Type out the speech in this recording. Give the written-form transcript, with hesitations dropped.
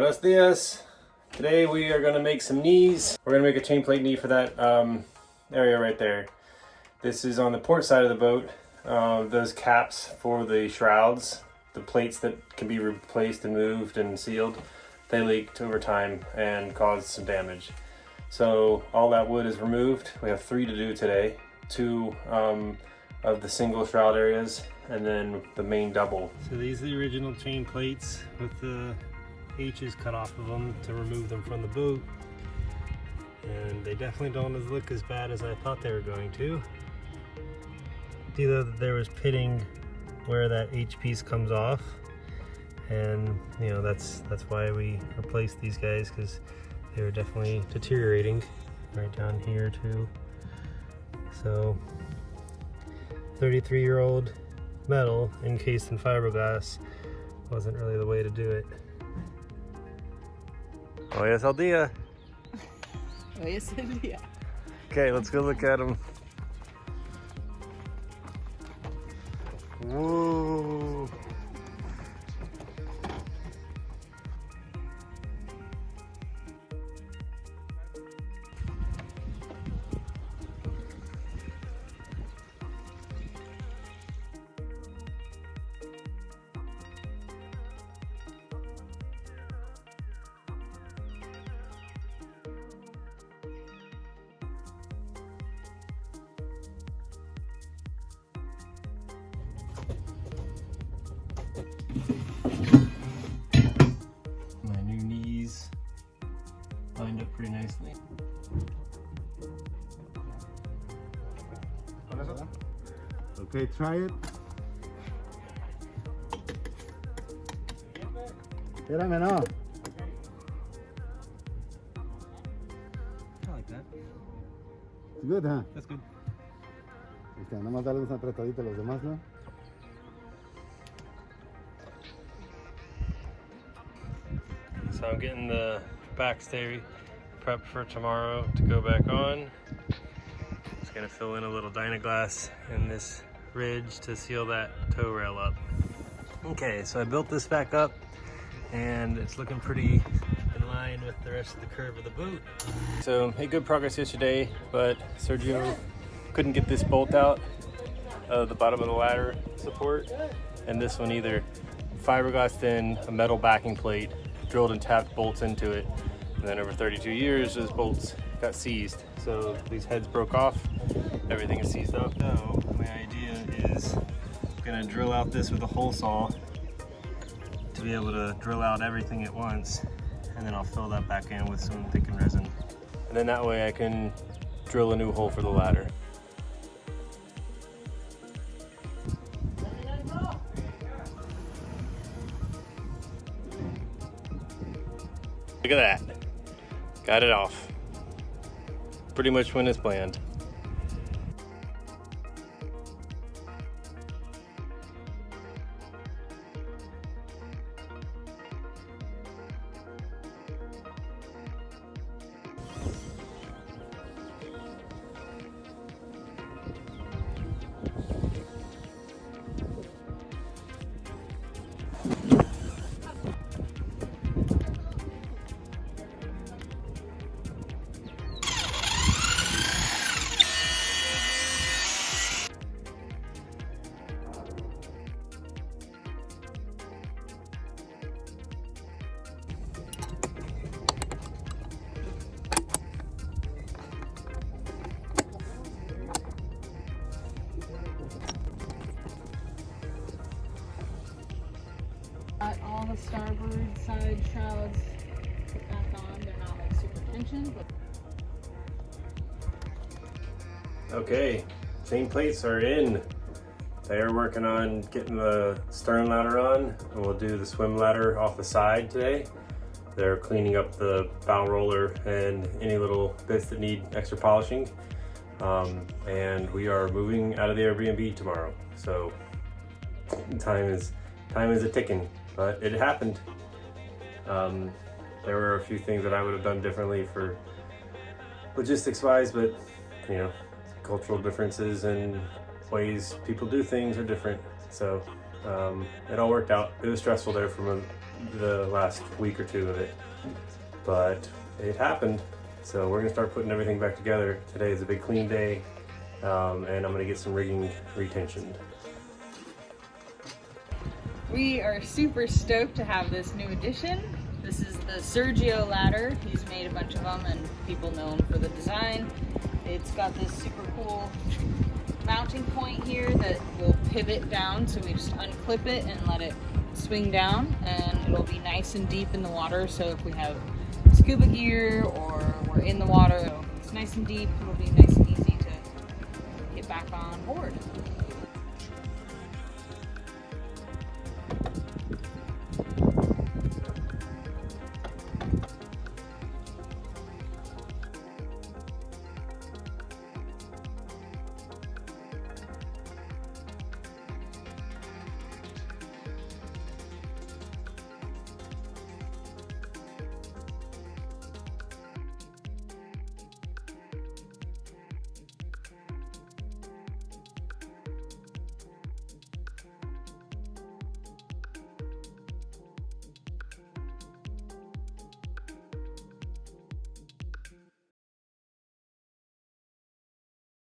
Buenos dias. Today we are going to make some knees. We're going to make a chain plate knee for that area right there. This is on the port side of the boat. Those caps for the shrouds, the plates that can be replaced and moved and sealed, they leaked over time and caused some damage. So all that wood is removed. We have 3 to do today. 2 of the single shroud areas and then the main double. So these are the original chain plates with the H's cut off of them to remove them from the boat. And they definitely don't look as bad as I thought they were going to. Either there was pitting where that H piece comes off, and you know that's why we replaced these guys, because they were definitely deteriorating right down here too. So 33-year-old metal encased in fiberglass wasn't really the way to do it. Oh yes, al dia. Oh yes, al dia. Okay, let's go look at them. Whoa. My new knees lined up pretty nicely. Okay, try it. Espérame, no. I like that. It's good, huh? That's good. Nada más darle una apretadita a los demás, ¿no? So I'm getting the backstay prepped for tomorrow to go back on. Just gonna fill in a little Dynaglass in this ridge to seal that tow rail up. Okay, so I built this back up and it's looking pretty in line with the rest of the curve of the boat. So made good progress yesterday, but Sergio couldn't get this bolt out of the bottom of the ladder support, and this one either. Fiberglass thin, a metal backing plate, drilled and tapped bolts into it, and then over 32 years those bolts got seized. So these heads broke off, everything is seized up. So my idea is I'm gonna drill out this with a hole saw to be able to drill out everything at once, and then I'll fill that back in with some thickened resin. And then that way I can drill a new hole for the ladder. Look at that. Got it off. Pretty much went as planned. Got all the starboard side shrouds put back on. They're not like super tensioned, but Okay, chain plates are in. They are working on getting the stern ladder on, and we'll do the swim ladder off the side today. They're cleaning up the bow roller and any little bits that need extra polishing. And we are moving out of the Airbnb tomorrow. So time is a ticking, but it happened. There were a few things that I would have done differently for logistics wise, but you know, cultural differences and ways people do things are different. So it all worked out. It was stressful there for the last week or two of it, but it happened. So we're gonna start putting everything back together. Today is a big clean day, and I'm gonna get some rigging retensioned. We are super stoked to have this new addition. This is the Sergio ladder. He's made a bunch of them and people know him for the design. It's got this super cool mounting point here that will pivot down, so we just unclip it and let it swing down, and it'll be nice and deep in the water, so if we have scuba gear or we're in the water, it's nice and deep, it'll be nice and easy to get back on board.